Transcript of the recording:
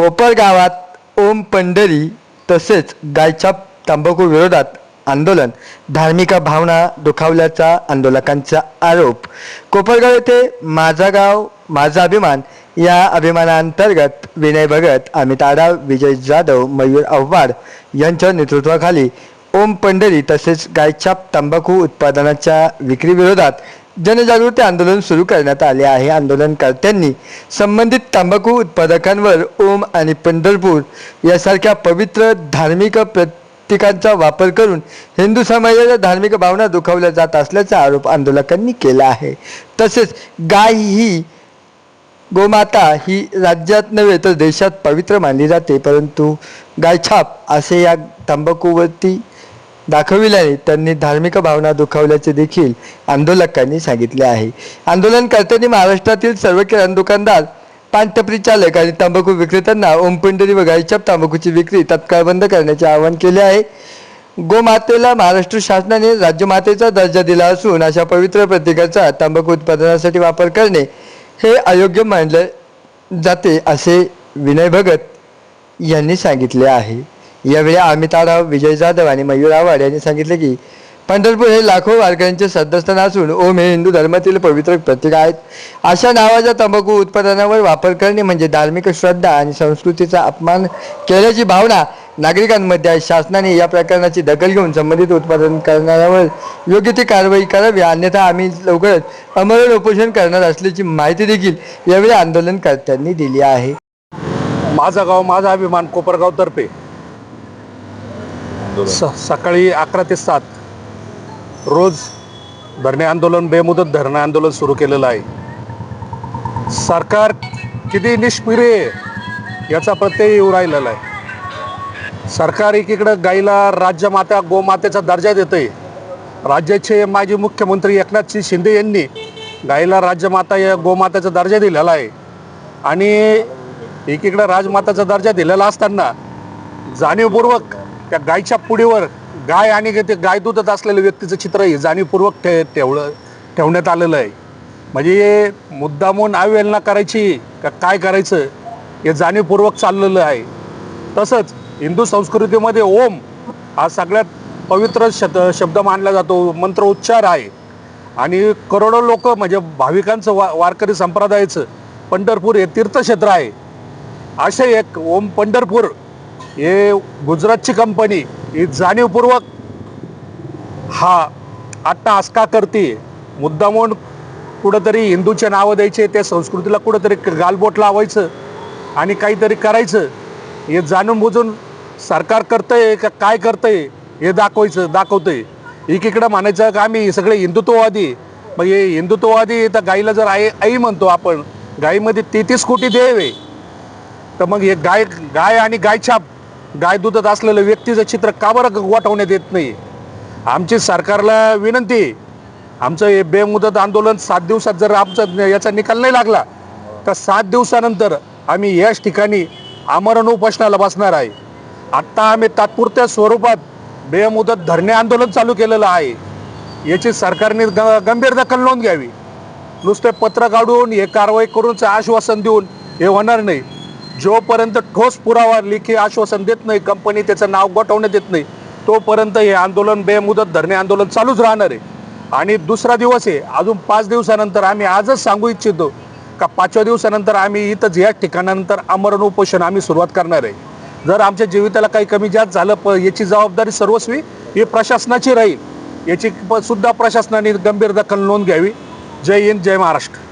कोपर गावात ओम पंढरी तसेच गायछाप तंबाखू विरोधात आंदोलन, धार्मिक भावना दुखावल्याचा आंदोलकांचा आरोप। कोपरगाव येथे माझा गाव माझा अभिमान या अभिमानांतर्गत विनय भगत, अमित आढाव, विजय जाधव, मयूर आव्हाड यांच्या नेतृत्वाखाली ओम पंढरी तसेच गायछाप तंबाखू उत्पादनाच्या विक्री विरोधात जनजागृती आंदोलन सुरू करण्यात आले आहे। आंदोलनकर्त्यांनी संबंधित तंबाखू उत्पादकांवर ओम आणि पंढरपूर यासारख्या पवित्र धार्मिक प्रतीकांचा वापर करून हिंदू समाजाच्या धार्मिक भावना दुखावल्या जात असल्याचा आरोप आंदोलकांनी केला आहे। तसेच गाय ही गोमाता ही राज्यात नव्हे तर देशात पवित्र मानली जाते, परंतु गायछाप असे या तंबाखूवरती दाखविल्याने त्यांनी धार्मिक भावना दुखावल्याचे देखील आंदोलकांनी सांगितले आहे। आंदोलनकर्त्यांनी महाराष्ट्रातील सर्व किराणा दुकानदार, पानटपरी चालक आणि तंबाखू विक्रेत्यांना ओम पंढरी व गायछाप तंबाखूची विक्री तत्काळ बंद करण्याचे आवाहन केले आहे। गोमातेला महाराष्ट्र शासनाने राज्यमातेचा दर्जा दिला असून अशा पवित्र प्रतीकाचा तंबाखू उत्पादनासाठी वापर करणे हे अयोग्य मानले जाते असे विनय भगत यांनी सांगितले आहे। यावेळी अमित आढाव, विजय जाधव आणि मयूर आव्हाड यांनी सांगितले की पंढरपूर हे लाखो वारकऱ्यांचे श्रद्धास्थान असून ओम हे हिंदू धर्मातील पवित्र प्रतीक आहेत। अशा नावाच्या तंबाखू उत्पादनावर वापर करणे म्हणजे धार्मिक श्रद्धा आणि संस्कृतीचा अपमान केल्याची भावना नागरिकांमध्ये आहे। शासनाने या प्रकरणाची दखल घेऊन संबंधित उत्पादन करणाऱ्यावर योग्य ती कारवाई करावी, अन्यथा आम्ही लवकरच आमरण उपोषण करणार असल्याची माहिती देखील यावेळी आंदोलनकर्त्यांनी दिली आहे। माझा गाव माझा अभिमान कोपरगाव तर्फे सकाळी 11 ते 7 रोज धरणे आंदोलन, बेमुदत धरणे आंदोलन सुरू केलेलं आहे। सरकार किती निष्क्रिय आहे याचा प्रत्यय येऊ राहिलेला आहे। सरकार एकीकडं गाईला राज्यमाता गोमातेचा दर्जा देते। राज्याचे माजी मुख्यमंत्री एकनाथ शिंदे यांनी गाईला राज्यमाता या गोमातेचा दर्जा दिलेला आहे आणि एकीकडे राजमाताचा दर्जा दिलेला असताना जाणीवपूर्वक त्या गायच्या पुढीवर गाय आणि ते गाय दूधत असलेल्या व्यक्तीचं चित्र हे जाणीवपूर्वक ठेवण्यात आलेलं आहे। म्हणजे मुद्दामून अवहेलना करायची का काय करायचं हे जाणीवपूर्वक चाललेलं आहे। तसंच हिंदू संस्कृतीमध्ये ओम हा सगळ्यात पवित्र शब्द मानला जातो, मंत्र उच्चार आहे आणि करोडो लोक म्हणजे भाविकांचं वारकरी संप्रदायाचं पंढरपूर हे तीर्थक्षेत्र आहे। असे एक ओम पंढरपूर हे गुजरातची कंपनी ही जाणीवपूर्वक हा अट्टहास का करते, मुद्दामून कुठंतरी हिंदूचे नावं द्यायचे, त्या संस्कृतीला कुठंतरी गालबोट लावायचं आणि काहीतरी करायचं हे जाणून बुजून सरकार करतंय का काय करतंय हे दाखवतंय। एकीकडं म्हणायचं का आम्ही सगळे हिंदुत्ववादी, मग हे हिंदुत्ववादी तर गाईला जर आई म्हणतो आपण, गाईमध्ये 33 कोटी देव आहे, तर मग हे गाय आणि गायछाप गाय दूधत असलेलं व्यक्तीचं चित्र का बरं वाटवण्यात येत नाही। आमची सरकारला विनंती, आमचं हे बेमुदत आंदोलन 7 दिवसात जर आमचा याचा निकाल नाही लागला तर 7 दिवसानंतर आम्ही याच ठिकाणी आमरण उपोषणाला बसणार आहे। आत्ता आम्ही तात्पुरत्या स्वरूपात बेमुदत धरणे आंदोलन चालू केलेलं आहे। याची सरकारने गंभीर दखल नोंद घ्यावी। नुसते पत्र काढून हे कारवाई करूनच आश्वासन देऊन हे होणार नाही। जोपर्यंत ठोस पुरावा लेखी आश्वासन देत नाही कंपनी, त्याचं नाव गोठवण्यात येत नाही, तोपर्यंत हे आंदोलन बेमुदत धरणे आंदोलन चालूच राहणार आहे। आणि दुसरा दिवस आहे, अजून 5 दिवसानंतर आम्ही आजच सांगू इच्छितो का 5व्या दिवसानंतर आम्ही इथंच या ठिकाणानंतर आमरण उपोषण आम्ही सुरुवात करणार आहे। जर आमच्या जीविताला काही कमी जास्त झालं याची जबाबदारी सर्वस्वी ही प्रशासनाची राहील। याची सुद्धा प्रशासनाने गंभीर दखल नोंद घ्यावी। जय हिंद, जय महाराष्ट्र।